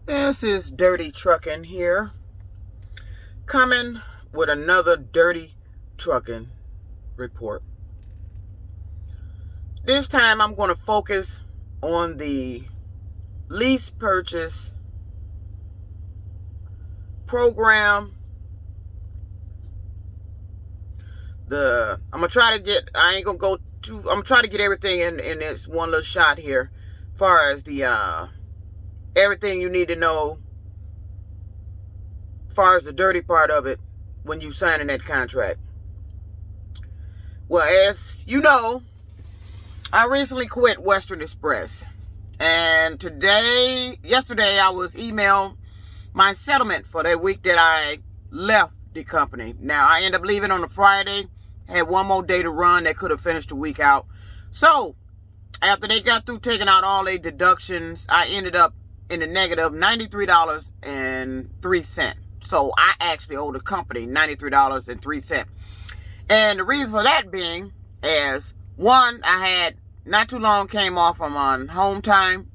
This is Dirty Trucking here, coming with another Dirty Trucking report. This time I'm going to focus on the lease purchase program. I'm going to try to get, I ain't going to go too, I'm going to try to get everything in this one little shot here, as far as the, everything you need to know as far as the dirty part of it when you signing that contract. Well, as you know, I recently quit Western Express. And yesterday I was emailed my settlement for that week that I left the company. Now, I ended up leaving on a Friday. Had one more day to run that could have finished the week out. So, after they got through taking out all their deductions, I ended up in the negative $93.03. So I actually owe the company $93.03. And the reason for that being is, one, I had not too long came off from on home time.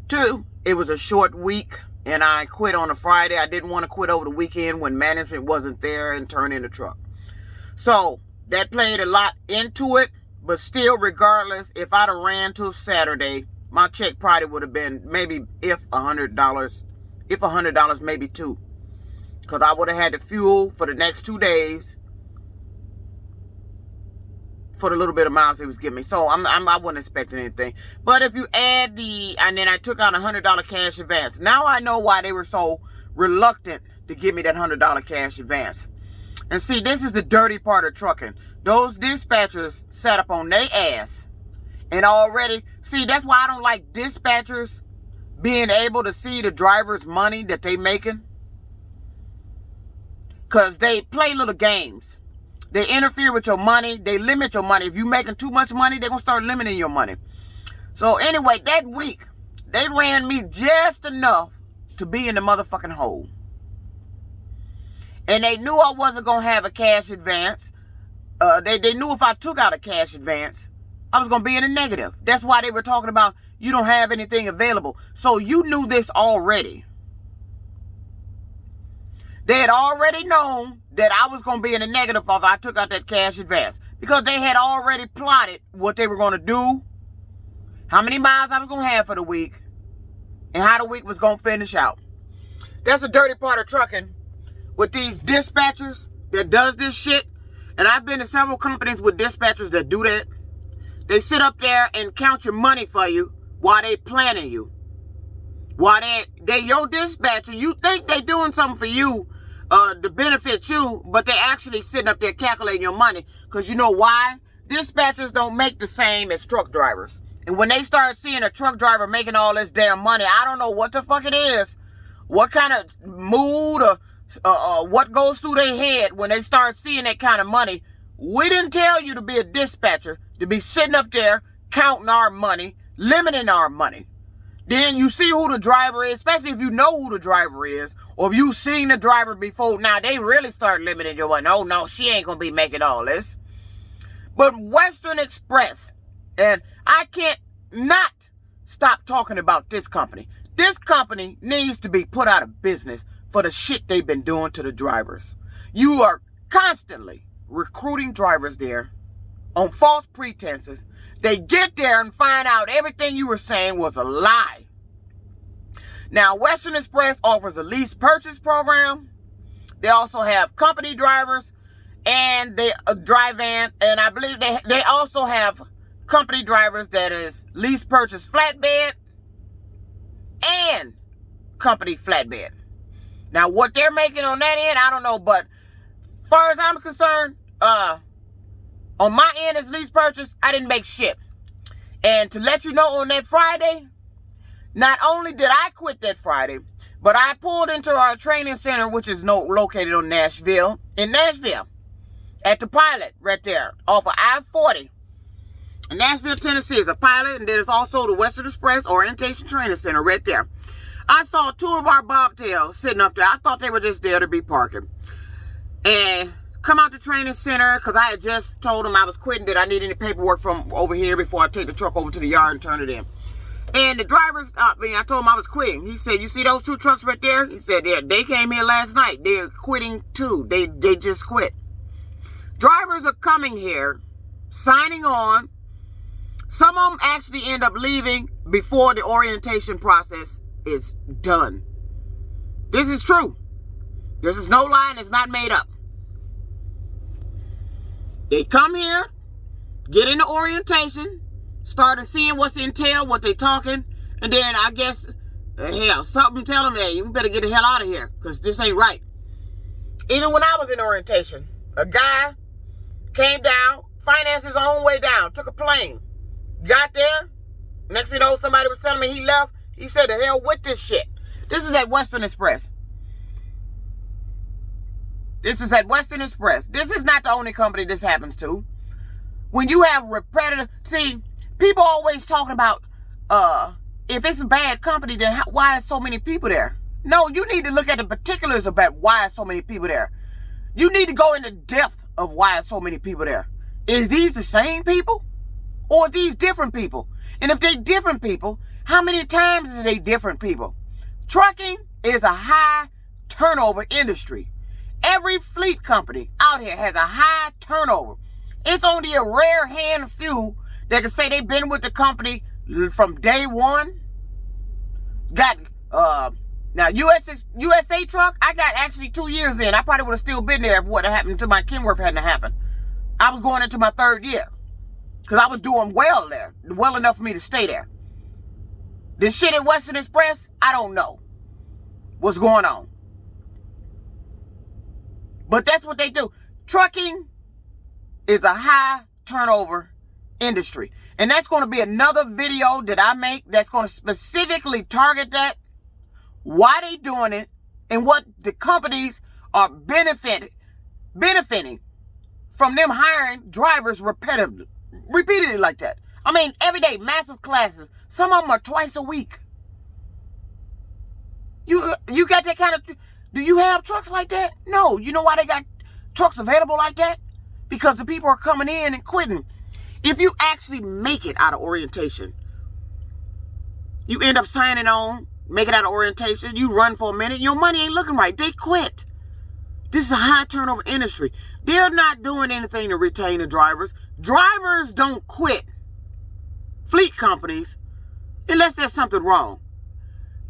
Two, it was a short week and I quit on a Friday. I didn't want to quit over the weekend when management wasn't there and turn in the truck. So that played a lot into it. But still, regardless, if I'd have ran till Saturday, my check probably would have been maybe if $100, maybe $2. Because I would have had the fuel for the next 2 days for the little bit of miles they was giving me. So I wasn't expecting anything. But if you add and then I took out $100 cash advance. Now I know why they were so reluctant to give me that $100 cash advance. And see, this is the dirty part of trucking. Those dispatchers sat up on their ass and already, see, that's why I don't like dispatchers being able to see the driver's money that they making. Because they play little games. They interfere with your money. They limit your money. If you're making too much money, they're going to start limiting your money. So anyway, that week, they ran me just enough to be in the motherfucking hole. And they knew I wasn't going to have a cash advance. They knew if I took out a cash advance, I was going to be in the negative. That's why they were talking about you don't have anything available. So you knew this already. They had already known that I was going to be in the negative if I took out that cash advance. Because they had already plotted what they were going to do, how many miles I was going to have for the week, and how the week was going to finish out. That's the dirty part of trucking with these dispatchers that does this shit. And I've been to several companies with dispatchers that do that. They sit up there and count your money for you while they planning you. While they your dispatcher, you think they doing something for you to benefit you, but they actually sitting up there calculating your money. Because you know why? Dispatchers don't make the same as truck drivers. And when they start seeing a truck driver making all this damn money, I don't know what the fuck it is. What kind of mood or what goes through their head when they start seeing that kind of money. We didn't tell you to be a dispatcher, to be sitting up there counting our money, limiting our money. Then you see who the driver is, especially if you know who the driver is, or if you've seen the driver before. Now, they really start limiting your money. Oh, no, she ain't going to be making all this. But Western Express, and I can't not stop talking about this company. This company needs to be put out of business for the shit they've been doing to the drivers. You are constantly recruiting drivers there on false pretenses. They get there and find out everything you were saying was a lie. Now, Western Express offers a lease purchase program. They also have company drivers and they drive van. And I believe they also have company drivers that is lease purchase flatbed and company flatbed. Now, what they're making on that end, I don't know. But as far as I'm concerned, on my end as lease purchase, I didn't make shit. And to let you know, on that Friday, not only did I quit that Friday, but I pulled into our training center, which is located in Nashville, at the Pilot right there, off of I-40. In Nashville, Tennessee is a Pilot, and there's also the Western Express Orientation Training Center right there. I saw two of our bobtails sitting up there. I thought they were just there to be parking. And come out to training center, because I had just told them I was quitting, that I needed any paperwork from over here before I take the truck over to the yard and turn it in. And the driver stopped me. I told him I was quitting. He said, you see those 2 trucks right there? He said, yeah, they came here last night. They're quitting too. They just quit. Drivers are coming here, signing on. Some of them actually end up leaving before the orientation process is done. This is true. This is no lie, and it's not made up. They come here, get into orientation, started seeing what's entailed, what they talking, and then I guess, hell, something tell them, hey, you better get the hell out of here, because this ain't right. Even when I was in orientation, a guy came down, financed his own way down, took a plane, got there, next thing you know, somebody was telling me he left. He said, the hell with this shit. This is at Western Express. This is at Western Express. This is not the only company this happens to. When you have repetitive, see, people always talking about, if it's a bad company, then why is so many people there? No, you need to look at the particulars about why is so many people there. You need to go into depth of why is so many people there. Is these the same people? Or are these different people? And if they different people, how many times are they different people? Trucking is a high turnover industry. Every fleet company out here has a high turnover. It's only a rare handful that can say they've been with the company from day one. Got, now USA Truck, I got actually 2 years in. I probably would have still been there if what happened to my Kenworth hadn't happened. I was going into my 3rd year. Because I was doing well there. Well enough for me to stay there. This shit at Western Express, I don't know what's going on. But that's what they do. Trucking is a high turnover industry. And that's going to be another video that I make that's going to specifically target that, why they doing it, and what the companies are benefiting from them hiring drivers repeatedly like that. I mean, every day, massive classes. Some of them are twice a week. You got that kind of... Do you have trucks like that? No. You know why they got trucks available like that? Because the people are coming in and quitting. If you actually make it out of orientation, you end up signing on, make it out of orientation, you run for a minute, your money ain't looking right. They quit. This is a high turnover industry. They're not doing anything to retain the drivers. Drivers don't quit fleet companies unless there's something wrong.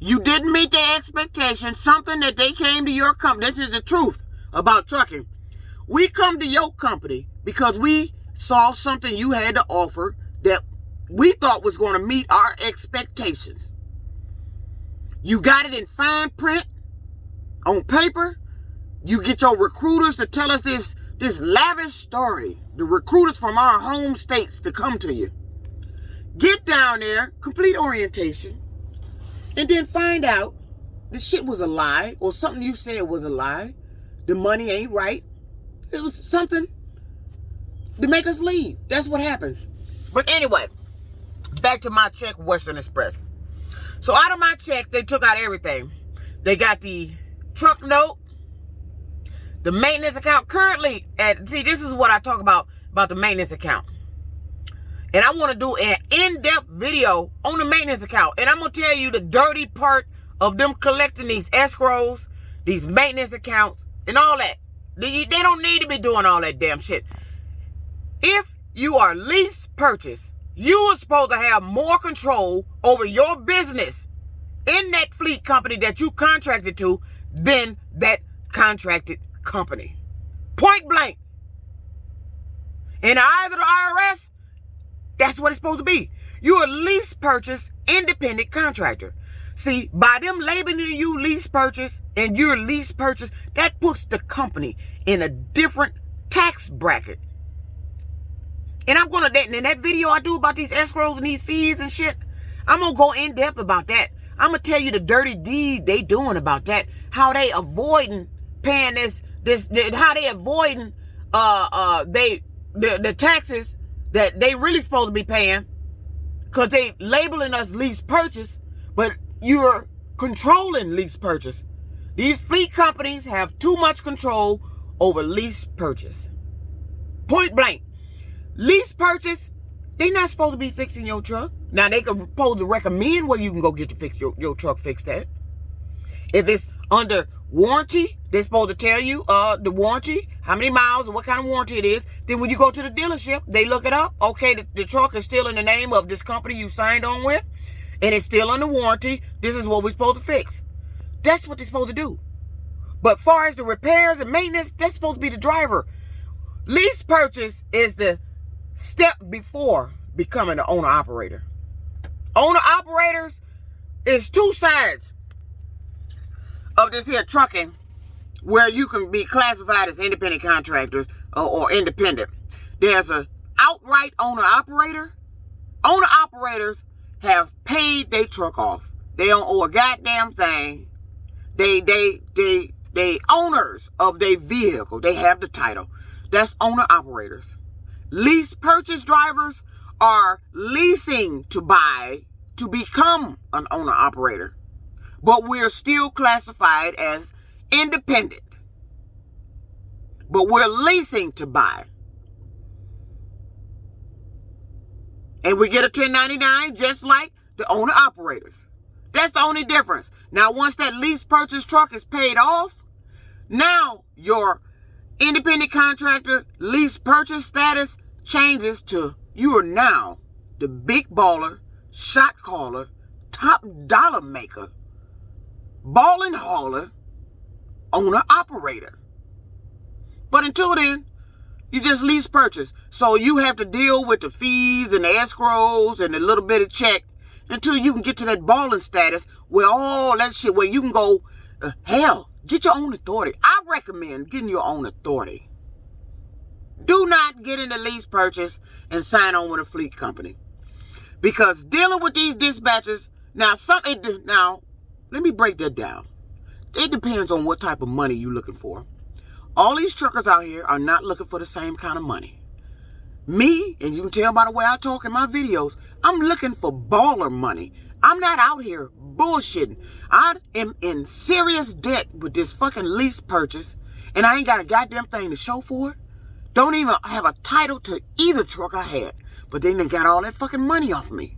You didn't meet their expectations, something that they came to your company. This is the truth about trucking. We come to your company because we saw something you had to offer that we thought was going to meet our expectations. You got it in fine print, on paper. You get your recruiters to tell us this lavish story. The recruiters from our home states to come to you. Get down there, complete orientation, and then find out the shit was a lie or something you said was a lie. The money ain't right. It was something to make us leave. That's what happens. But anyway, back to my check, Western Express. So out of my check, they took out everything. They got the truck note, the maintenance account. Currently, see, this is what I talk about the maintenance account. And I want to do an in-depth video on the maintenance account. And I'm going to tell you the dirty part of them collecting these escrows, these maintenance accounts, and all that. They don't need to be doing all that damn shit. If you are lease purchase, you are supposed to have more control over your business in that fleet company that you contracted to than that contracted company. Point blank. In the eyes of the IRS, that's what it's supposed to be. You're a lease purchase independent contractor. See, by them labeling you lease purchase and you're lease purchase, that puts the company in a different tax bracket. And I'm going to, in that video I do about these escrows and these fees and shit, I'm going to go in depth about that. I'm going to tell you the dirty deed they doing about that. How they avoiding paying how they avoiding the taxes that they really supposed to be paying, because they labeling us lease purchase, but you're controlling lease purchase. These fleet companies have too much control over lease purchase. Point blank. Lease purchase, they not supposed to be fixing your truck. Now, they can supposed to recommend where you can go get to fix your truck fixed at. If it's under warranty, they're supposed to tell you the warranty, how many miles and what kind of warranty it is. Then when you go to the dealership, they look it up. Okay, the truck is still in the name of this company you signed on with, and it's still under warranty. This is what we're supposed to fix. That's what they're supposed to do. But far as the repairs and maintenance, that's supposed to be the driver. Lease purchase is the step before becoming an owner-operator. Owner-operators is two sides of this here trucking, where you can be classified as independent contractor or independent. There's a outright owner-operator. Owner-operators have paid their truck off. They don't owe a goddamn thing. They owners of their vehicle. They have the title. That's owner-operators. Lease purchase drivers are leasing to buy to become an owner-operator. But we're still classified as independent. But we're leasing to buy. And we get a 1099 just like the owner-operators. That's the only difference. Now, once that lease purchase truck is paid off, now your independent contractor lease purchase status changes to you are now the big baller, shot caller, top dollar maker, ball and hauler, owner-operator. But until then, you just lease purchase. So you have to deal with the fees and the escrows and the little bit of check until you can get to that balling status where all that shit, where you can go, hell, get your own authority. I recommend getting your own authority. Do not get into lease purchase and sign on with a fleet company. Because dealing with these dispatchers, now let me break that down. It depends on what type of money you're looking for. All these truckers out here are not looking for the same kind of money. Me, and you can tell by the way I talk in my videos, I'm looking for baller money. I'm not out here bullshitting. I am in serious debt with this fucking lease purchase, and I ain't got a goddamn thing to show for it. Don't even have a title to either truck I had. But then they got all that fucking money off me.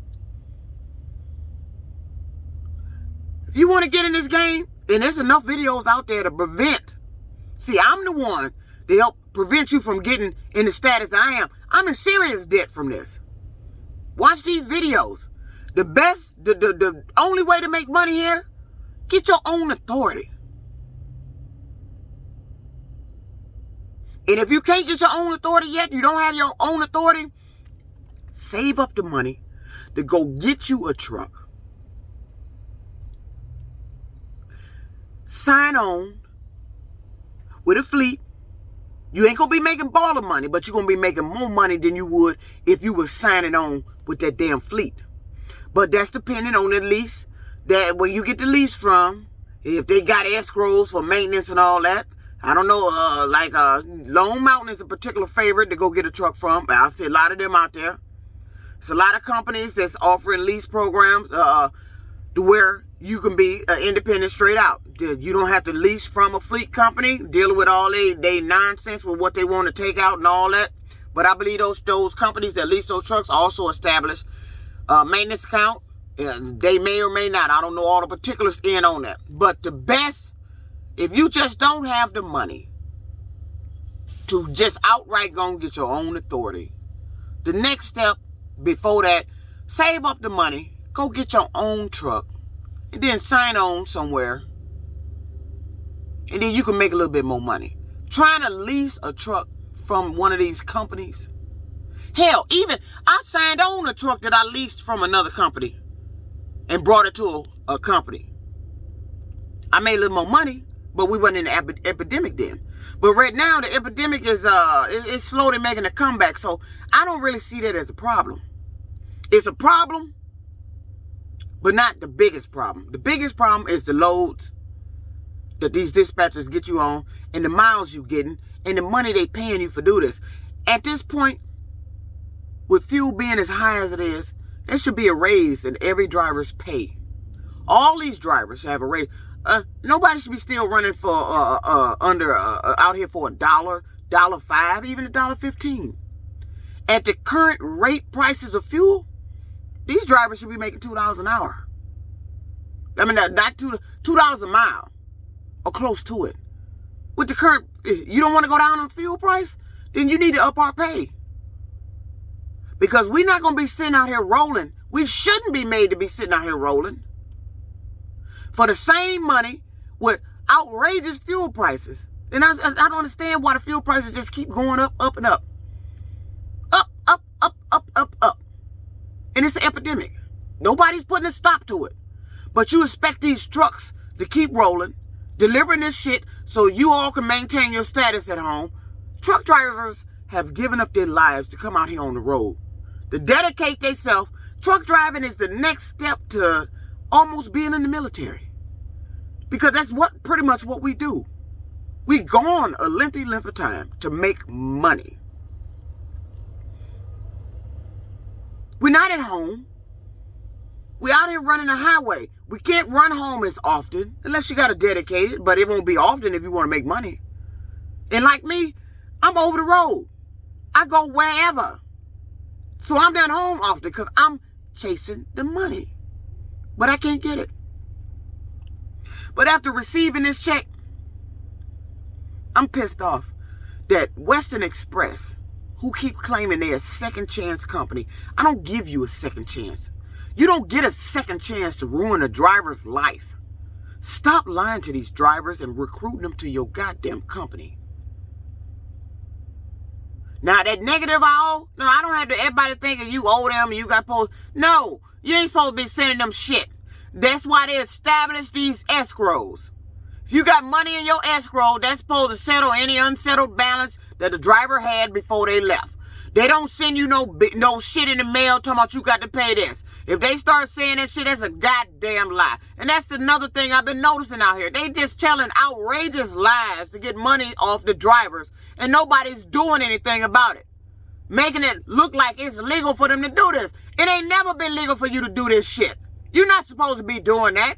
If you want to get in this game, then there's enough videos out there to prevent. See, I'm the one to help prevent you from getting in the status that I am. I'm in serious debt from this. Watch these videos. The only way to make money here, get your own authority. And if you can't get your own authority yet, you don't have your own authority, save up the money to go get you a truck. Sign on with a fleet. You ain't going to be making baller money, but you're going to be making more money than you would if you were signing on with that damn fleet. But that's depending on the lease, that where you get the lease from, if they got escrows for maintenance and all that. I don't know, Lone Mountain is a particular favorite to go get a truck from. I see a lot of them out there. It's a lot of companies that's offering lease programs to where you can be independent straight out. You don't have to lease from a fleet company, dealing with all they nonsense with what they want to take out and all that. But I believe those companies that lease those trucks also establish a maintenance account. They may or may not. I don't know all the particulars in on that. But the best, if you just don't have the money to just outright go and get your own authority, the next step before that, save up the money, go get your own truck, and then sign on somewhere, and then you can make a little bit more money. Trying to lease a truck from one of these companies. Hell, even I signed on a truck that I leased from another company and brought it to a company. I made a little more money, but we weren't in the epidemic then. But right now, the epidemic is it's slowly making a comeback, so I don't really see that as a problem. It's a problem, but not the biggest problem. The biggest problem is the loads that these dispatchers get you on, and the miles you getting, and the money they paying you for do this. At this point, with fuel being as high as it is, there should be a raise in every driver's pay. All these drivers should have a raise. Nobody should be still running for out here for $1, $1.05, even $1.15. At the current rate prices of fuel, These drivers should be making $2 an hour. I mean, not $2 a mile or close to it. With the current, you don't want to go down on fuel price? Then you need to up our pay. Because we're not going to be sitting out here rolling. We shouldn't be made to be sitting out here rolling for the same money with outrageous fuel prices. And I don't understand why the fuel prices just keep going up, up, and up. Up, up, up, up, up, up. And it's an epidemic. Nobody's putting a stop to it. But you expect these trucks to keep rolling, delivering this shit so you all can maintain your status at home. Truck drivers have given up their lives to come out here on the road, to dedicate themselves. Truck driving is the next step to almost being in the military. Because that's pretty much what we do. We go on a lengthy length of time to make money. We're not at home. We're out here running the highway. We can't run home as often unless you got to dedicate it, but it won't be often if you want to make money. And like me, I'm over the road. I go wherever. So I'm not home often because I'm chasing the money. But I can't get it. But after receiving this check, I'm pissed off that Western Express, who keep claiming they're a second chance company, I don't give you a second chance. You don't get a second chance to ruin a driver's life. Stop lying to these drivers and recruiting them to your goddamn company. Now that negative I don't have to everybody thinking you owe them and you got supposed. No, you ain't supposed to be sending them shit. That's why they established these escrows. If you got money in your escrow, that's supposed to settle any unsettled balance that the driver had before they left. They don't send you no shit in the mail talking about you got to pay this. If they start saying that shit, that's a goddamn lie. And that's another thing I've been noticing out here. They just telling outrageous lies to get money off the drivers. And nobody's doing anything about it. Making it look like it's legal for them to do this. It ain't never been legal for you to do this shit. You're not supposed to be doing that.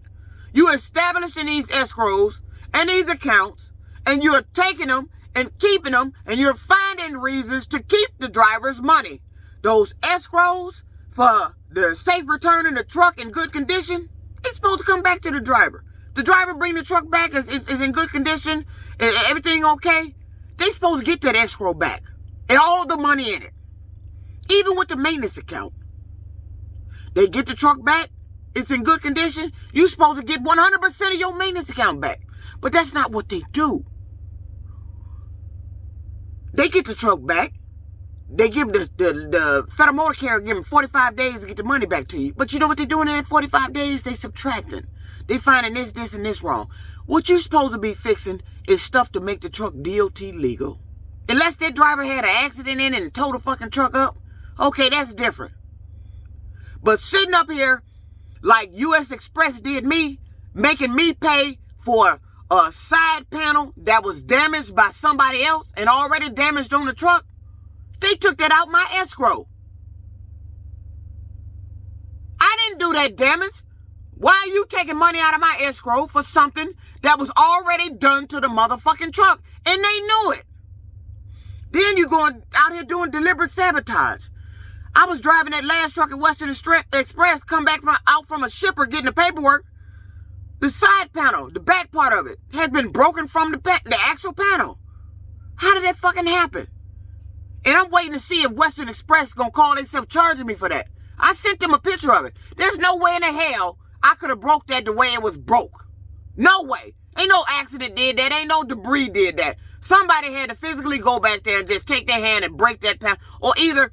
You're establishing these escrows and these accounts, and you're taking them and keeping them, and you're finding reasons to keep the driver's money. Those escrows for the safe return in the truck in good condition, it's supposed to come back to the driver. The driver bring the truck back, is in good condition, everything okay. They supposed to get that escrow back and all the money in it. Even with the maintenance account. They get the truck back, it's in good condition, you're supposed to get 100% of your maintenance account back. But that's not what they do. They get the truck back. They give the Federal Motor Carrier give them 45 days to get the money back to you. But you know what they're doing in that 45 days? They subtracting. They finding this, and this wrong. What you're supposed to be fixing is stuff to make the truck DOT legal. Unless that driver had an accident in it and towed the fucking truck up. Okay, that's different. But sitting up here like US Express did me, making me pay for a side panel that was damaged by somebody else and already damaged on the truck, they took that out my escrow. I didn't do that damage. Why are you taking money out of my escrow for something that was already done to the motherfucking truck? And they knew it. Then you going out here doing deliberate sabotage. I was driving that last truck at Western Express, come back out from a shipper getting the paperwork. The side panel, the back part of it, had been broken from the actual panel. How did that fucking happen? And I'm waiting to see if Western Express gonna call themselves charging me for that. I sent them a picture of it. There's no way in the hell I could have broke that the way it was broke. No way. Ain't no accident did that. Ain't no debris did that. Somebody had to physically go back there and just take their hand and break that panel. Or either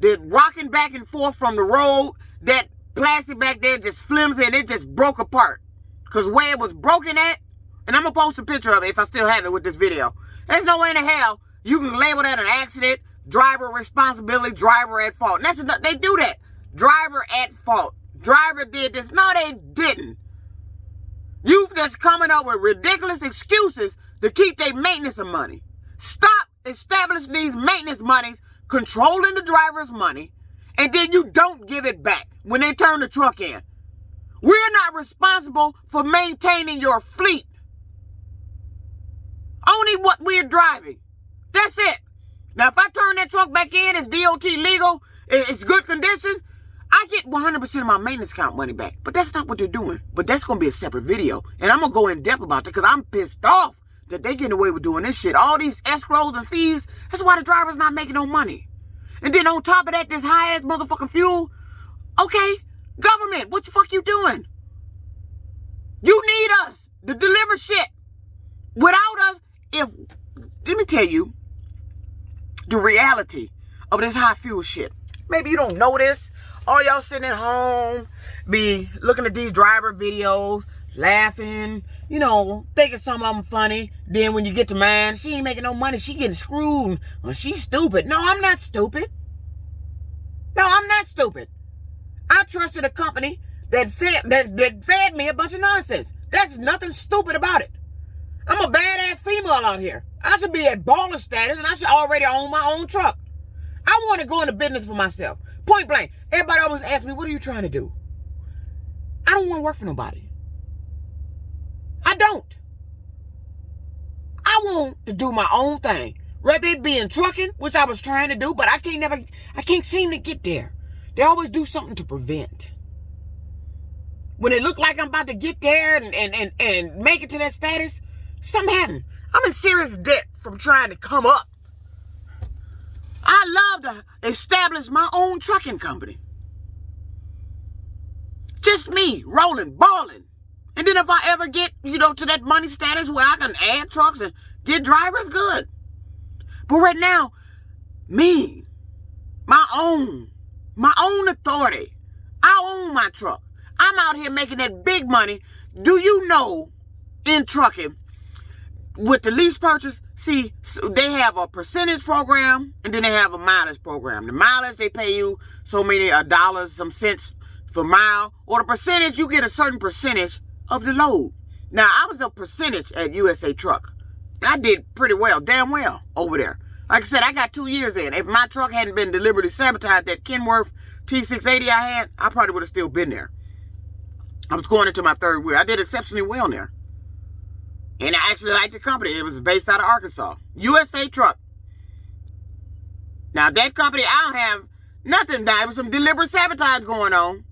the rocking back and forth from the road, that plastic back there just flimsy and it just broke apart. Because where it was broken at, and I'm going to post a picture of it if I still have it with this video. There's no way in the hell you can label that an accident, driver responsibility, driver at fault. And that's enough. They do that. Driver at fault. Driver did this. No, they didn't. You've just coming up with ridiculous excuses to keep their maintenance of money. Stop establishing these maintenance monies, controlling the driver's money, and then you don't give it back when they turn the truck in. We're not responsible for maintaining your fleet. Only what we're driving. That's it. Now, if I turn that truck back in, it's DOT legal, it's good condition, I get 100% of my maintenance account money back. But that's not what they're doing. But that's going to be a separate video. And I'm going to go in depth about that because I'm pissed off that they getting away with doing this shit. All these escrows and fees. That's why the driver's not making no money. And then on top of that, this high-ass motherfucking fuel. Okay, government, what the fuck you doing? You need us to deliver shit. Without us, let me tell you the reality of this high fuel shit. Maybe you don't know this. All y'all sitting at home, be looking at these driver videos, laughing, thinking some of them funny. Then when you get to mine, she ain't making no money. She getting screwed. Or she's stupid. No, I'm not stupid. No, I'm not stupid. I trusted a company that fed me a bunch of nonsense. There's nothing stupid about it. I'm a badass female out here. I should be at baller status and I should already own my own truck. I want to go into business for myself. Point blank. Everybody always asks me, what are you trying to do? I don't want to work for nobody. I don't. I want to do my own thing. Whether it be in trucking, which I was trying to do, but I can't seem to get there. They always do something to prevent. When it look like I'm about to get there and make it to that status, something happened. I'm in serious debt from trying to come up. I love to establish my own trucking company. Just me, rolling, balling. And then if I ever get, to that money status where I can add trucks and get drivers, good. But right now, me, my own authority. I own my truck. I'm out here making that big money. Do you know, in trucking, with the lease purchase, see, they have a percentage program and then they have a mileage program. The mileage, they pay you so many dollars, some cents for mile. Or the percentage, you get a certain percentage of the load. Now, I was a percentage at USA Truck. I did pretty well, damn well over there. Like I said, I got 2 years in. If my truck hadn't been deliberately sabotaged, that Kenworth T680 I had, I probably would have still been there. I was going into my third year. I did exceptionally well there. And I actually liked the company. It was based out of Arkansas. USA Truck. Now, that company, I don't have nothing. There was some deliberate sabotage going on.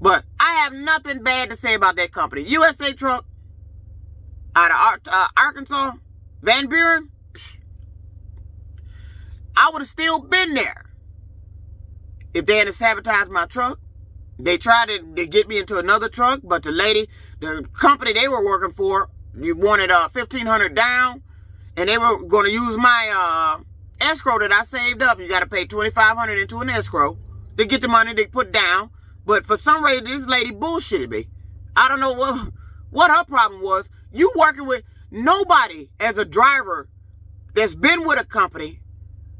But I have nothing bad to say about that company. USA Truck out of Arkansas, Van Buren. I would have still been there if they hadn't sabotaged my truck. They tried to get me into another truck, but the company they were working for, you wanted $1,500 down, and they were going to use my escrow that I saved up. You got to pay $2,500 into an escrow to get the money they put down. But for some reason, this lady bullshitted me. I don't know what her problem was. You working with nobody as a driver that's been with a company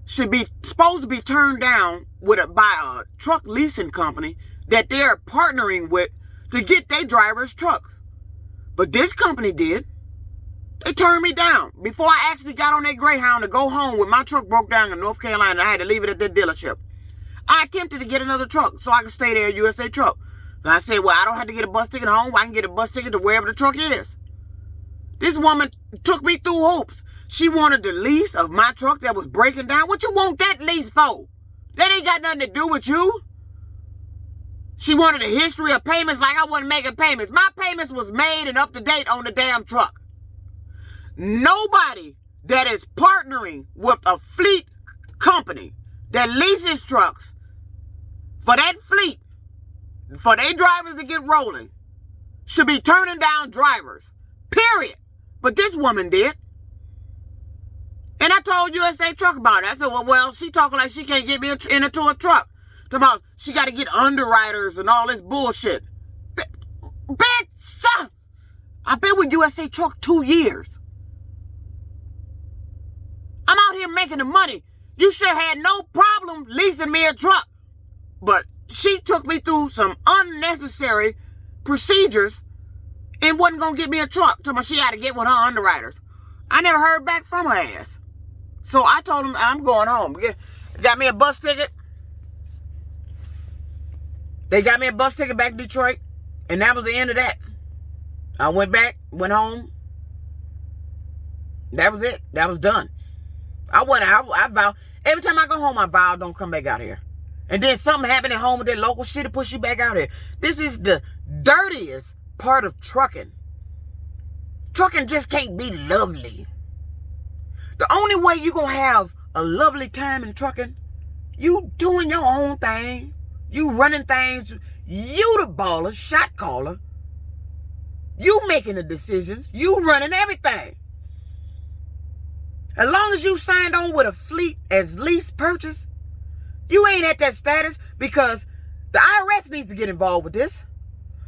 should be supposed to be turned down by a truck leasing company that they're partnering with to get their drivers trucks. But this company did. They turned me down. Before I actually got on that Greyhound to go home when my truck broke down in North Carolina, I had to leave it at that dealership. I attempted to get another truck so I could stay there at USA Truck. And I said, well, I don't have to get a bus ticket home. I can get a bus ticket to wherever the truck is. This woman took me through hoops. She wanted the lease of my truck that was breaking down. What you want that lease for? That ain't got nothing to do with you. She wanted a history of payments like I wasn't making payments. My payments was made and up to date on the damn truck. Nobody that is partnering with a fleet company that leases trucks for that fleet, for their drivers to get rolling, should be turning down drivers. Period. But this woman did. And I told USA Truck about it. I said, well, she talking like she can't get me into a truck. Talking about she got to get underwriters and all this bullshit. Bitch, I've been with USA Truck 2 years. I'm out here making the money. You should have had no problem leasing me a truck. But she took me through some unnecessary procedures and wasn't going to get me a truck. Talking about she had to get with her underwriters. I never heard back from her ass. So I told him I'm going home. Got me a bus ticket. They got me a bus ticket back to Detroit. And that was the end of that. I went back, went home. That was it. That was done. I vowed. Every time I go home, I vow don't come back out here. And then something happened at home with that local shit to push you back out here. This is the dirtiest part of trucking. Trucking just can't be lovely. The only way you gonna have a lovely time in trucking, you doing your own thing. You running things. You the baller, shot caller. You making the decisions. You running everything. As long as you signed on with a fleet as lease purchase, you ain't at that status, because the IRS needs to get involved with this.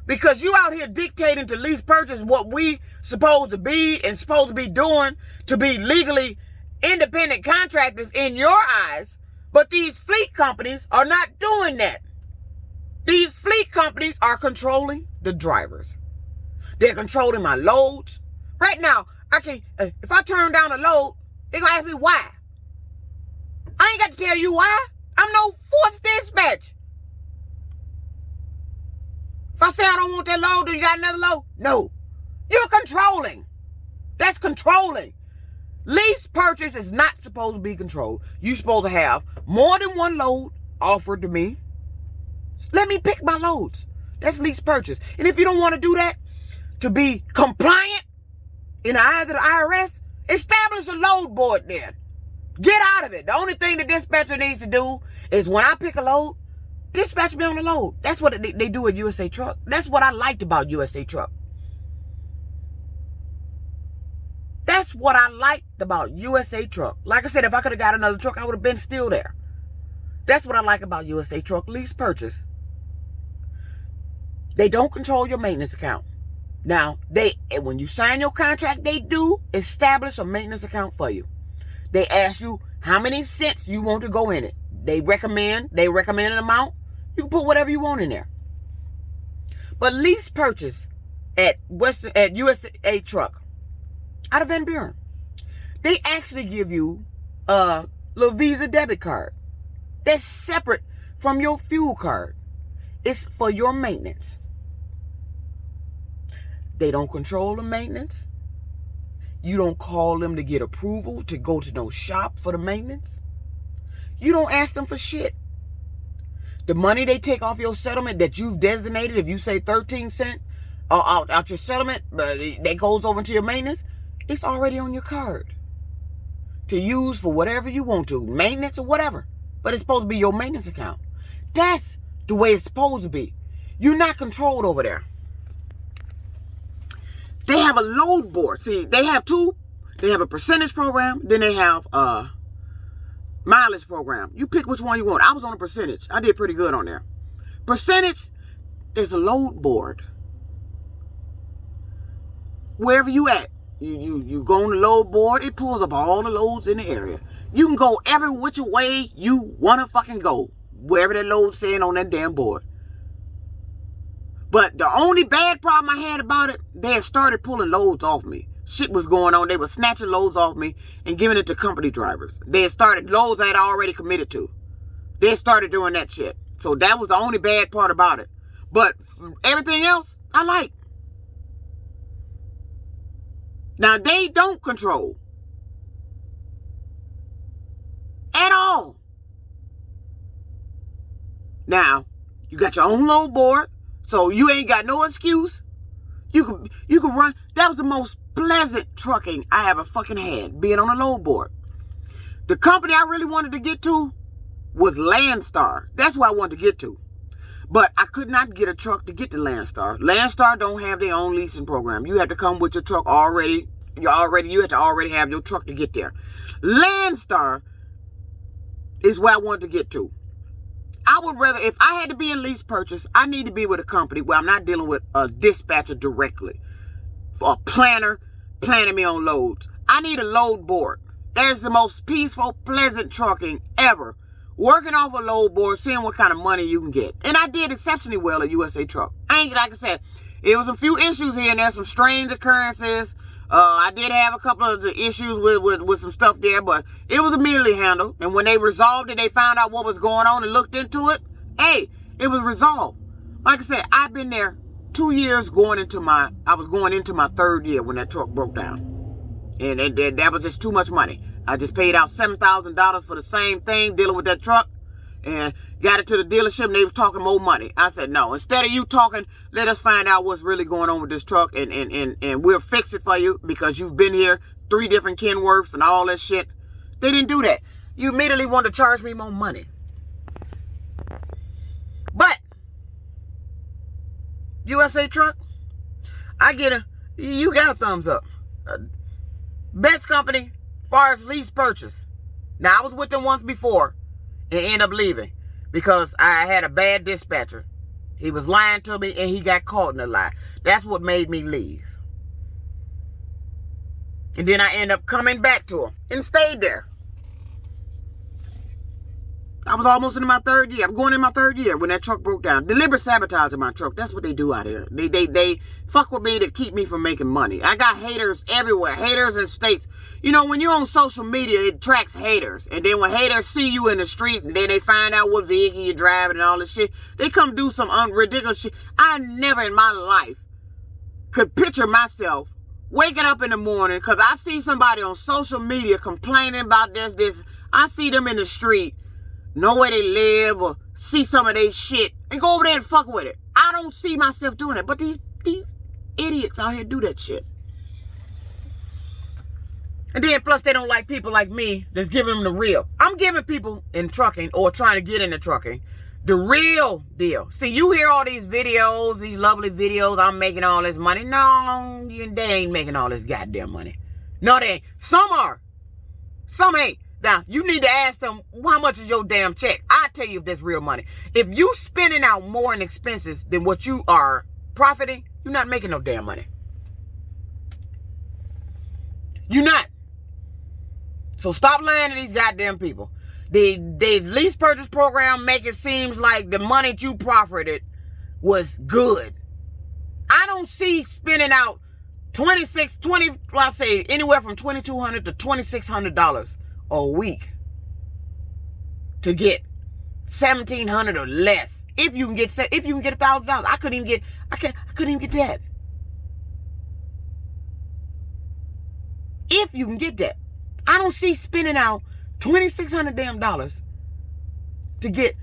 Because you out here dictating to lease purchase what we supposed to be and supposed to be doing to be legally independent contractors in your eyes. But these fleet companies are not doing that. These fleet companies are controlling the drivers. They're controlling my loads. Right now, I can't, if I turn down a load, they're going to ask me why. I ain't got to tell you why. I'm no forced dispatch. If I say I don't want that load, do you got another load? No. You're controlling. That's controlling. Lease purchase is not supposed to be controlled. You're supposed to have more than one load offered to me. Let me pick my loads. That's lease purchase. And if you don't want to do that, to be compliant in the eyes of the IRS, establish a load board then. Get out of it. The only thing the dispatcher needs to do is when I pick a load, dispatch me on the load. That's what they do at USA Truck. That's what I liked about USA Truck. That's what I liked about USA Truck. Like I said, if I could have got another truck, I would have been still there. That's what I like about USA Truck lease purchase. They don't control your maintenance account. Now, when you sign your contract, they do establish a maintenance account for you. They ask you how many cents you want to go in it. They recommend an amount. You can put whatever you want in there. But lease purchase at USA Truck, out of Van Buren, they actually give you a little Visa debit card. That's separate from your fuel card. It's for your maintenance. They don't control the maintenance. You don't call them to get approval to go to no shop for the maintenance. You don't ask them for shit. The money they take off your settlement that you've designated, if you say 13 cents out your settlement, that goes over to your maintenance, it's already on your card to use for whatever you want to, maintenance or whatever. But it's supposed to be your maintenance account. That's the way it's supposed to be. You're not controlled over there. They have a load board. See, they have two. They have a percentage program. Then they have a mileage program. You pick which one you want. I was on a percentage. I did pretty good on there. Percentage, there's a load board. Wherever you at, you go on the load board. It pulls up all the loads in the area. You can go every which way you want to fucking go. Wherever that load's saying on that damn board. But the only bad problem I had about it, they had started pulling loads off me. Shit was going on. They were snatching loads off me and giving it to company drivers. They had started loads I had already committed to. They had started doing that shit. So that was the only bad part about it. But everything else, I like. Now, they don't control. At all. Now, you got your own load board. So you ain't got no excuse. You can run. That was the most pleasant trucking I ever fucking had, being on a load board. The company I really wanted to get to was Landstar. That's what I wanted to get to. But I could not get a truck to get to Landstar. Landstar don't have their own leasing program. You have to come with your truck already. You have to already have your truck to get there. Landstar is where I wanted to get to. I would rather, if I had to be in lease purchase, I need to be with a company where I'm not dealing with a dispatcher directly. For a planner planning me on loads. I need a load board. That is the most peaceful, pleasant trucking ever. Working off a load board, seeing what kind of money you can get. And I did exceptionally well at USA Truck. Like I said, it was a few issues here and there, some strange occurrences. I did have a couple of the issues with some stuff there, but it was immediately handled. And when they resolved it, they found out what was going on and looked into it. Hey, it was resolved. Like I said, I've been there 2 years I was going into my third year when that truck broke down. And that was just too much money. I just paid out $7,000 for the same thing, dealing with that truck. and got it to the dealership and they were talking more money. I said, no, instead of you talking, let us find out what's really going on with this truck and we'll fix it for you because you've been here 3 different Kenworths and all that shit. They didn't do that. You immediately want to charge me more money. But USA Truck, you got a thumbs up. Best company, far as lease purchase. Now, I was with them once before and ended up leaving because I had a bad dispatcher. He was lying to me and he got caught in a lie. That's what made me leave. And then I ended up coming back to him and stayed there. I was almost in my 3rd year. I'm going in my 3rd year when that truck broke down. Deliberate sabotaging my truck. That's what they do out here. They fuck with me to keep me from making money. I got haters everywhere. Haters in states. You know, when you're on social media, it attracts haters. And then when haters see you in the street and then they find out what vehicle you're driving and all this shit, they come do some ridiculous shit. I never in my life could picture myself waking up in the morning because I see somebody on social media complaining about this. I see them in the street, know where they live or see some of their shit and go over there and fuck with it. I don't see myself doing it. But these idiots out here do that shit. And then plus they don't like people like me that's giving them the real. I'm giving people in trucking or trying to get into trucking the real deal. See, you hear all these videos, these lovely videos, I'm making all this money. No, they ain't making all this goddamn money. No, they ain't. Some are. Some ain't. Now, you need to ask them, how much is your damn check? I'll tell you if that's real money. If you spending out more in expenses than what you are profiting, you're not making no damn money. You're not. So stop lying to these goddamn people. The lease purchase program make it seems like the money that you profited was good. I don't see spending out I say anywhere from $2,200 to $2,600 a week to get $1,700 or less. If you can get $1,000, I couldn't even get that. If you can get that, I don't see spending out $2,600 damn dollars to get,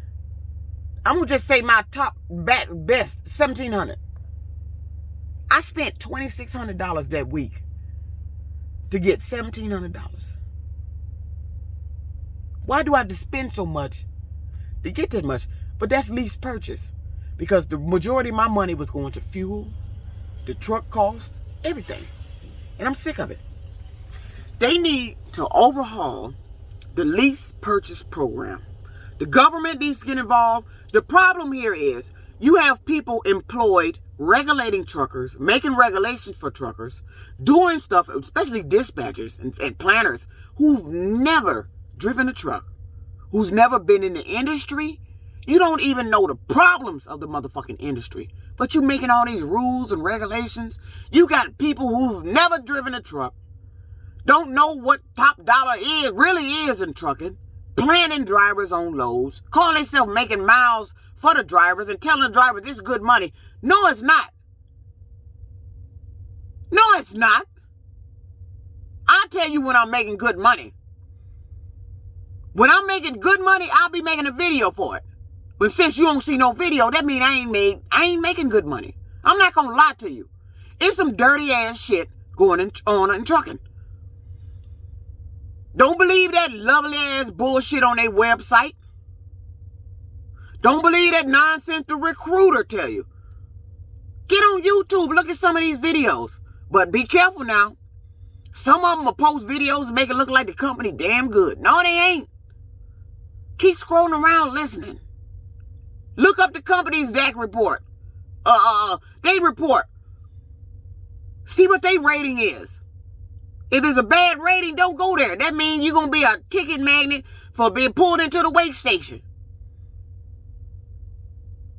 I'm gonna just say my top best $1,700. I spent $2,600 that week to get $1,700. Why do I have to spend so much to get that much? But that's lease purchase. Because the majority of my money was going to fuel, the truck cost, everything. And I'm sick of it. They need to overhaul the lease purchase program. The government needs to get involved. The problem here is you have people employed regulating truckers, making regulations for truckers, doing stuff, especially dispatchers and planners who've never driven a truck, who's never been in the industry. You don't even know the problems of the motherfucking industry, but you're making all these rules and regulations. You got people who've never driven a truck, don't know what top dollar really is in trucking, planning drivers on loads, calling themselves making miles for the drivers and telling the drivers this is good money. No, it's not. No, it's not. I'll tell you when I'm making good money. When I'm making good money, I'll be making a video for it. But since you don't see no video, that means I ain't making good money. I'm not gonna lie to you. It's some dirty ass shit going on in trucking. Don't believe that lovely ass bullshit on their website. Don't believe that nonsense the recruiter tell you. Get on YouTube, look at some of these videos. But be careful now. Some of them will post videos and make it look like the company damn good. No, they ain't. Keep scrolling around listening. Look up the company's DAC report. They report. See what their rating is. If it's a bad rating, don't go there. That means you're going to be a ticket magnet for being pulled into the wait station.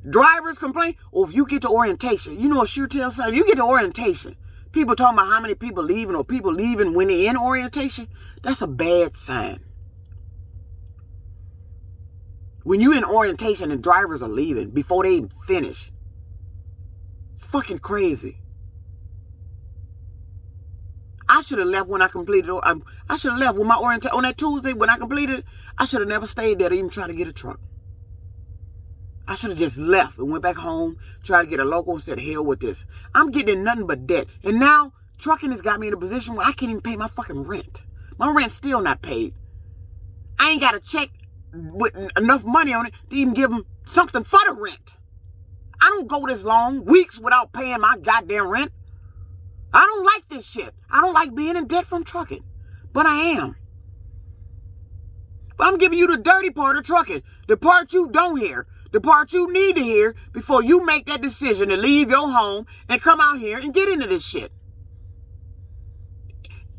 Drivers complain. Or if you get to orientation, you know a sure tell sign. If you get to orientation, people talking about how many people leaving or people leaving when they're in orientation, that's a bad sign. When you're in orientation and drivers are leaving before they even finish, it's fucking crazy. I should have left when I completed. I should have left with my orientation on that Tuesday when I completed it. I should have never stayed there to even try to get a truck. I should have just left and went back home, tried to get a local and said, hell with this. I'm getting nothing but debt. And now trucking has got me in a position where I can't even pay my fucking rent. My rent's still not paid. I ain't got a check with enough money on it to even give them something for the rent. I don't go this long, weeks without paying my goddamn rent. I don't like this shit. I don't like being in debt from trucking. But I am. But I'm giving you the dirty part of trucking. The part you don't hear. The part you need to hear before you make that decision to leave your home and come out here and get into this shit.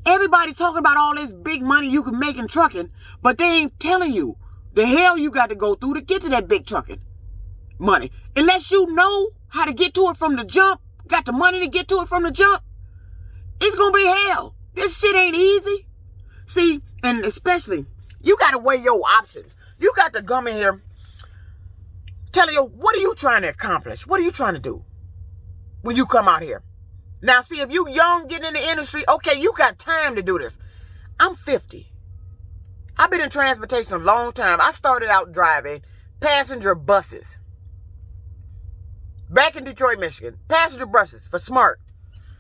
Everybody talking about all this big money you can make in trucking, but they ain't telling you the hell you got to go through to get to that big trucking money. Unless you know how to get to it from the jump, got the money to get to it from the jump, it's going to be hell. This shit ain't easy. See, and especially, you got to weigh your options. You got to come in here telling you, what are you trying to accomplish? What are you trying to do when you come out here? Now, see, if you young, getting in the industry, okay, you got time to do this. I'm 50. I've been in transportation a long time. I started out driving passenger buses. Back in Detroit, Michigan. Passenger buses for Smart.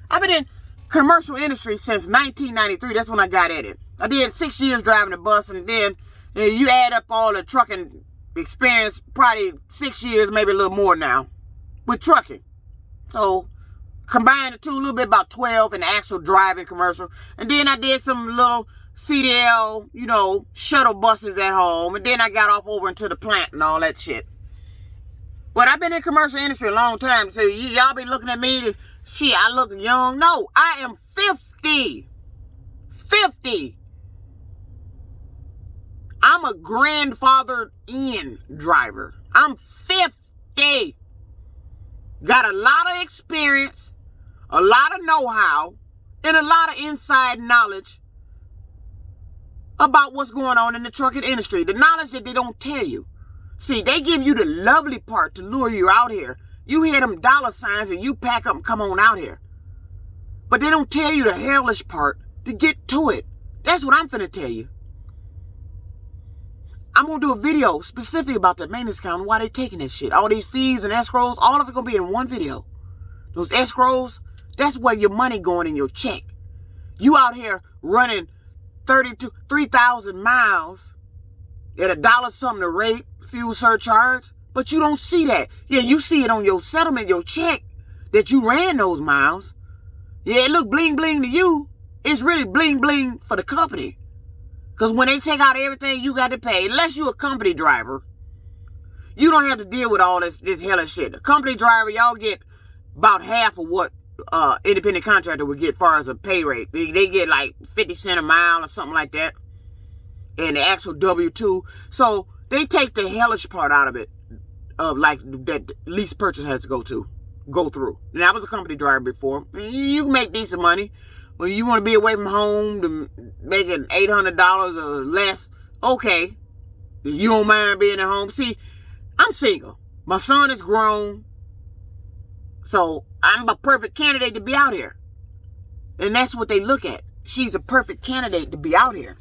I've been in commercial industry since 1993. That's when I got at it. I did 6 years driving a bus, and then you add up all the trucking experience, probably 6 years, maybe a little more now, with trucking. So, combine the two, a little bit about 12 in the actual driving commercial. And then I did some little CDL, shuttle buses at home. And then I got off over into the plant and all that shit. But I've been in commercial industry a long time. So y'all be looking at me, shit, I look young. No, I am 50. 50. I'm a grandfather-in driver. I'm 50. Got a lot of experience, a lot of know-how, and a lot of inside knowledge about what's going on in the trucking industry. The knowledge that they don't tell you. See, they give you the lovely part to lure you out here. You hear them dollar signs and you pack up and come on out here. But they don't tell you the hellish part to get to it. That's what I'm finna tell you. I'm going to do a video specifically about the maintenance account and why they taking this shit. All these fees and escrows, all of it going to be in one video. Those escrows, that's where your money going in your check. You out here running 3,000 miles at $1 something a rate, fuel surcharge, but you don't see that. Yeah, you see it on your settlement, your check, that you ran those miles. Yeah, it look bling bling to you. It's really bling bling for the company. Because when they take out everything you got to pay, unless you're a company driver, you don't have to deal with all this hellish shit. A company driver, y'all get about half of what independent contractor would get as far as a pay rate. They get like 50 cents a mile or something like that. And the actual W-2. So they take the hellish part out of it, of like that lease purchase has to go through. And I was a company driver before. You can make decent money. When you want to be away from home to making $800 or less, okay. You don't mind being at home. See, I'm single. My son is grown. So I'm a perfect candidate to be out here. And that's what they look at. She's a perfect candidate to be out here.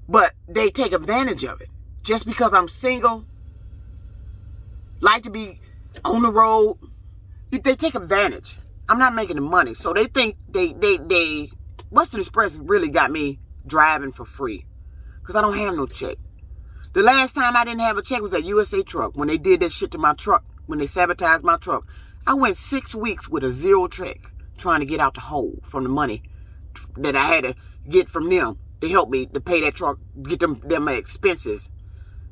But they take advantage of it. Just because I'm single, like to be on the road, they take advantage. I'm not making the money. So they think they Western Express really got me driving for free. Because I don't have no check. The last time I didn't have a check was at USA Truck. When they did that shit to my truck. When they sabotaged my truck. I went 6 weeks with a zero check. Trying to get out the hole from the money that I had to get from them. To help me to pay that truck. Get them expenses.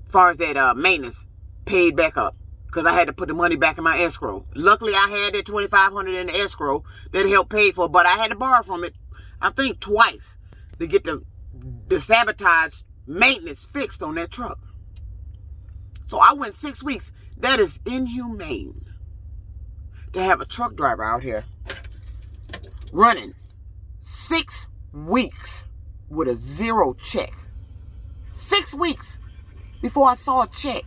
As far as that maintenance. Paid back up. Because I had to put the money back in my escrow. Luckily, I had that $2,500 in the escrow that helped pay for it. But I had to borrow from it, I think, twice to get the sabotage maintenance fixed on that truck. So I went 6 weeks. That is inhumane to have a truck driver out here running 6 weeks with a zero check. 6 weeks before I saw a check.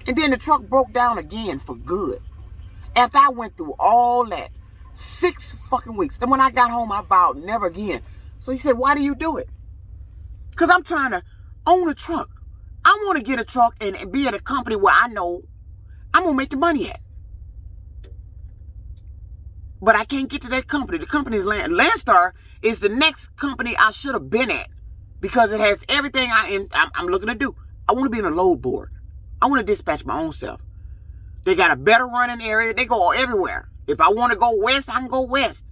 And then the truck broke down again for good. After I went through all that, 6 fucking weeks. Then when I got home, I vowed never again. So he said, why do you do it? Because I'm trying to own a truck. I want to get a truck and be at a company where I know I'm going to make the money at. But I can't get to that company. The company is Landstar is the next company I should have been at because it has everything I'm looking to do. I want to be in a load board. I want to dispatch my own self. They got a better running area. They go everywhere. If I want to go west, I can go west.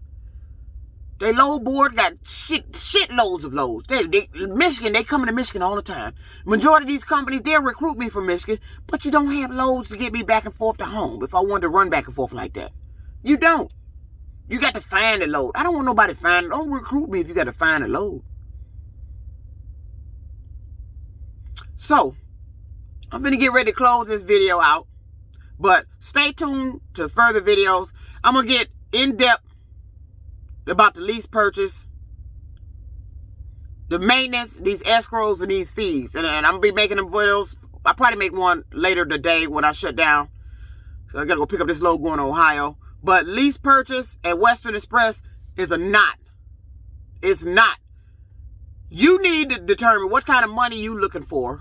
They load board got shit loads of loads. Michigan, they coming to Michigan all the time. Majority of these companies, they'll recruit me from Michigan, but you don't have loads to get me back and forth to home if I wanted to run back and forth like that. You don't. You got to find a load. I don't want nobody to find it. Don't recruit me if you got to find a load. So, I'm going to get ready to close this video out. But stay tuned to further videos. I'm going to get in-depth about the lease purchase, the maintenance, these escrows, and these fees. And I'm going to be making them videos. I'll probably make one later today when I shut down. So I got to go pick up this load going to Ohio. But lease purchase at Western Express is a knot. It's not. You need to determine what kind of money you looking for.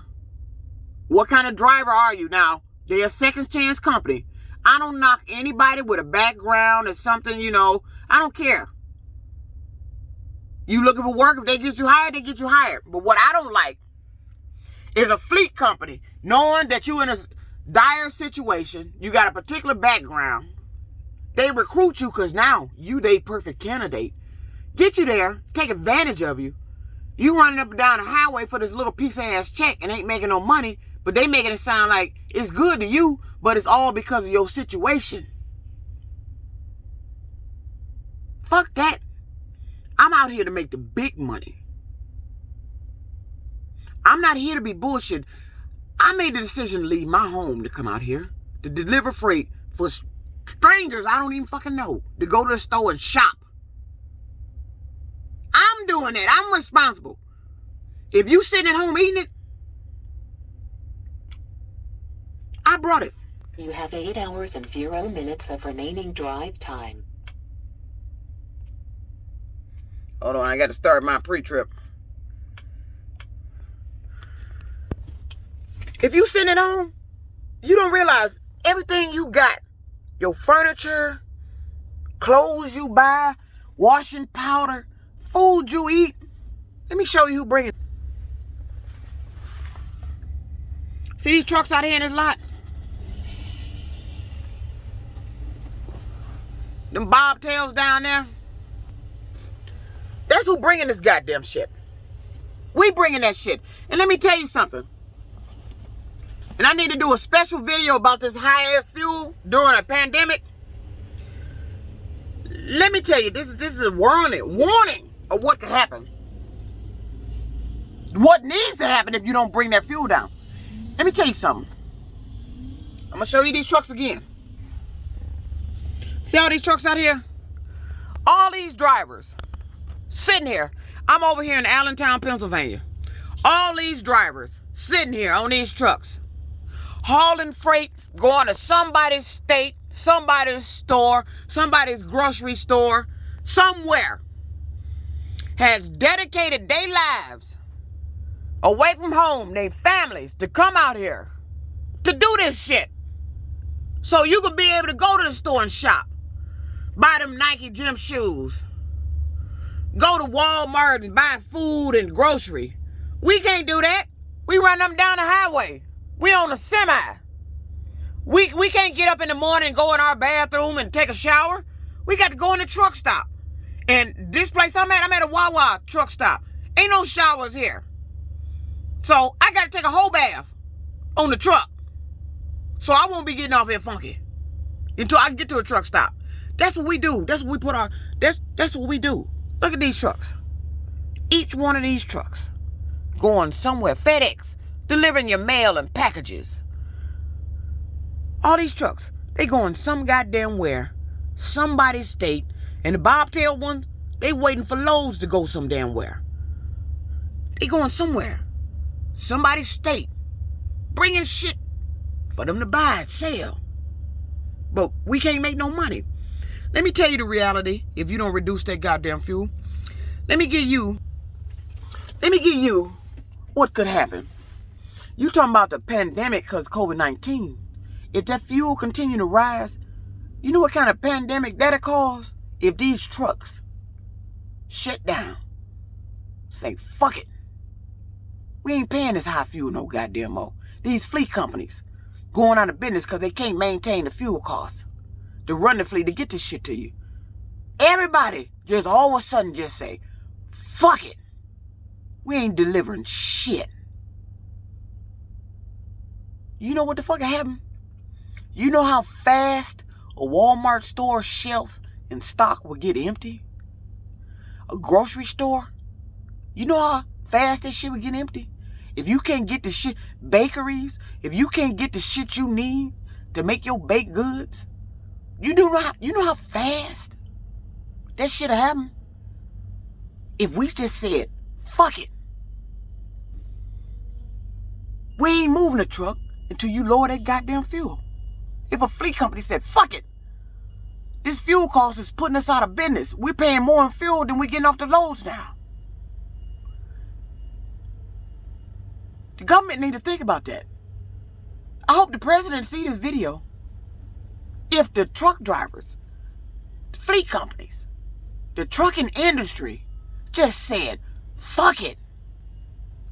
What kind of driver are you? Now, they're a second chance company. I don't knock anybody with a background or something, you know. I don't care. You looking for work, if they get you hired, they get you hired. But what I don't like is a fleet company knowing that you're in a dire situation, you got a particular background. They recruit you because now you they perfect candidate. Get you there, take advantage of you. You running up and down the highway for this little piece of ass check and ain't making no money, but they making it sound like it's good to you, but it's all because of your situation. Fuck that. I'm out here to make the big money. I'm not here to be bullshit. I made the decision to leave my home to come out here to deliver freight for strangers I don't even fucking know, to go to the store and shop. I'm doing it. I'm responsible. If you sitting at home eating it, I brought it. You have 8 hours and 0 minutes of remaining drive time. Hold on, I got to start my pre-trip. If you sitting at home, you don't realize everything you got, your furniture, clothes you buy, washing powder, food you eat. Let me show you who bring it. See these trucks out here in this lot? Them bobtails down there? That's who bringing this goddamn shit. We bringing that shit. And let me tell you something. And I need to do a special video about this high-ass fuel during a pandemic. Let me tell you, this is a warning of what could happen. What needs to happen if you don't bring that fuel down. Let me tell you something. I'm going to show you these trucks again. See all these trucks out here? All these drivers sitting here. I'm over here in Allentown, Pennsylvania. All these drivers sitting here on these trucks, hauling freight, going to somebody's state, somebody's store, somebody's grocery store, somewhere, has dedicated their lives away from home, their families, to come out here to do this shit. So you can be able to go to the store and shop, buy them Nike gym shoes, go to Walmart and buy food and grocery. We can't do that. We run them down the highway. We on a semi. We can't get up in the morning and go in our bathroom and take a shower. We got to go in the truck stop. And this place I'm at a Wawa truck stop. Ain't no showers here. So I got to take a whole bath on the truck. So I won't be getting off here funky until I get to a truck stop. That's what we do. That's what we put our, that's what we do. Look at these trucks. Each one of these trucks going somewhere. FedEx, delivering your mail and packages. All these trucks, they going some goddamn where, somebody's state, and the bobtail ones, they waiting for loads to go some damn where. They going somewhere, somebody's state, bringing shit for them to buy and sell. But we can't make no money. Let me tell you the reality. If you don't reduce that goddamn fuel, let me give you what could happen? You talking about the pandemic because COVID-19. If that fuel continue to rise, you know what kind of pandemic that'll cause? If these trucks shut down, say, fuck it. We ain't paying this high fuel no goddamn more. These fleet companies going out of business because they can't maintain the fuel costs to run the fleet to get this shit to you. Everybody just all of a sudden just say, fuck it. We ain't delivering shit. You know what the fuck happened? You know how fast a Walmart store shelf and stock will get empty? A grocery store? You know how fast this shit would get empty? If you can't get the shit, bakeries, if you can't get the shit you need to make your baked goods, you know how fast that shit happen? If we just said, fuck it. We ain't moving the truck until you lower that goddamn fuel. If a fleet company said, fuck it, this fuel cost is putting us out of business. We're paying more in fuel than we're getting off the loads now. The government need to think about that. I hope the president see this video. If the truck drivers, the fleet companies, the trucking industry just said, fuck it,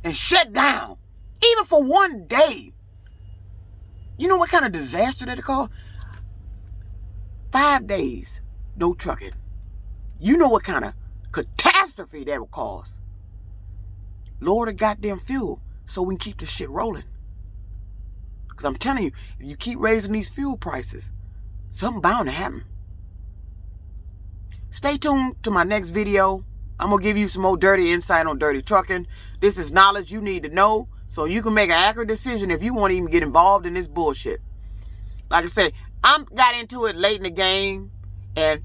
and shut down, even for one day, you know what kind of disaster that'll cause? 5 days, no trucking. You know what kind of catastrophe that will cause. Lower the goddamn fuel so we can keep this shit rolling. Because I'm telling you, if you keep raising these fuel prices, something bound to happen. Stay tuned to my next video. I'm going to give you some more dirty insight on dirty trucking. This is knowledge you need to know so you can make an accurate decision if you want to even get involved in this bullshit. Like I said, I got into it late in the game, and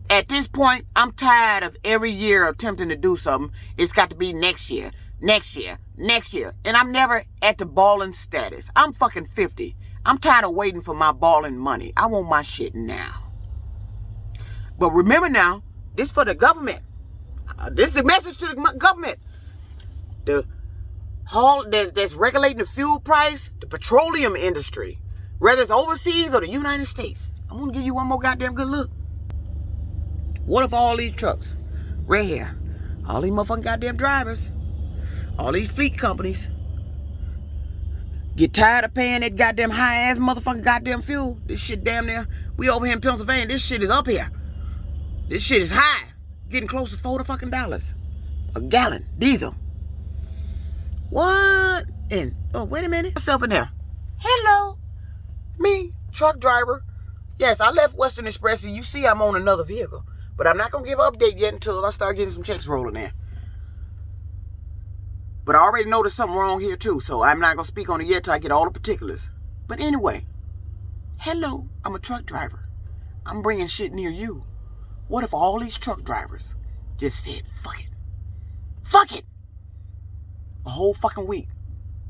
at this point, I'm tired of every year attempting to do something. It's got to be next year, next year, next year. And I'm never at the balling status. I'm fucking 50. I'm tired of waiting for my balling money. I want my shit now. But remember now, this for the government. This is the message to the government. The hall that's regulating the fuel price, the petroleum industry, whether it's overseas or the United States. I'm going to give you one more goddamn good look. What if all these trucks, right here, all these motherfucking goddamn drivers, all these fleet companies, get tired of paying that goddamn high-ass motherfucking goddamn fuel? This shit damn near, we over here in Pennsylvania, this shit is up here. This shit is high. Getting close to $40 a gallon, diesel. What? And, oh, wait a minute. Myself in there. Hello. Me, truck driver. Yes, I left Western Express, and you see I'm on another vehicle. But I'm not going to give an update yet until I start getting some checks rolling there. But I already know there's something wrong here, too, so I'm not going to speak on it yet till I get all the particulars. But anyway, hello, I'm a truck driver. I'm bringing shit near you. What if all these truck drivers just said, fuck it. Fuck it. A whole fucking week.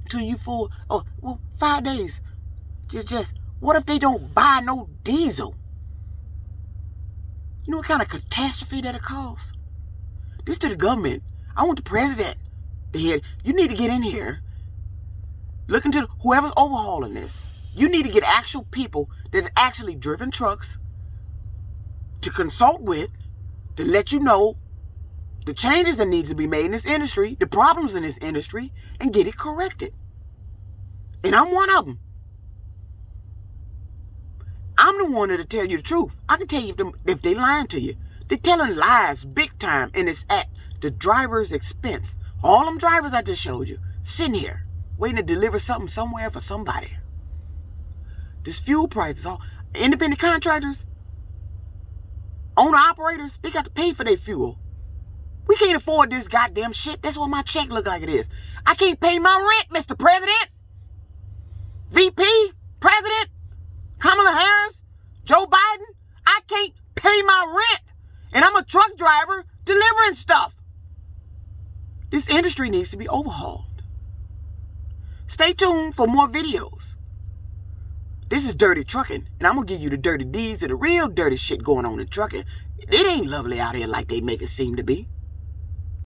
Until you full, 5 days. Just, what if they don't buy no diesel? You know what kind of catastrophe that'll cause? This to the government. I want the president, the head. You need to get in here. Look into whoever's overhauling this. You need to get actual people that have actually driven trucks to consult with, to let you know the changes that need to be made in this industry, the problems in this industry, and get it corrected. And I'm one of them. I'm the one that'll tell you the truth. I can tell you if they lying to you. They're telling lies big time, and it's at the driver's expense. All them drivers I just showed you, sitting here, waiting to deliver something somewhere for somebody. This fuel price is all, independent contractors, owner-operators, they got to pay for their fuel. We can't afford this goddamn shit. That's what my check look like it is. I can't pay my rent, Mr. President. VP, President, Kamala Harris, Joe Biden. I can't pay my rent. And I'm a truck driver delivering stuff. This industry needs to be overhauled. Stay tuned for more videos. This is Dirty Trucking, and I'm going to give you the dirty deeds of the real dirty shit going on in trucking. It ain't lovely out here like they make it seem to be.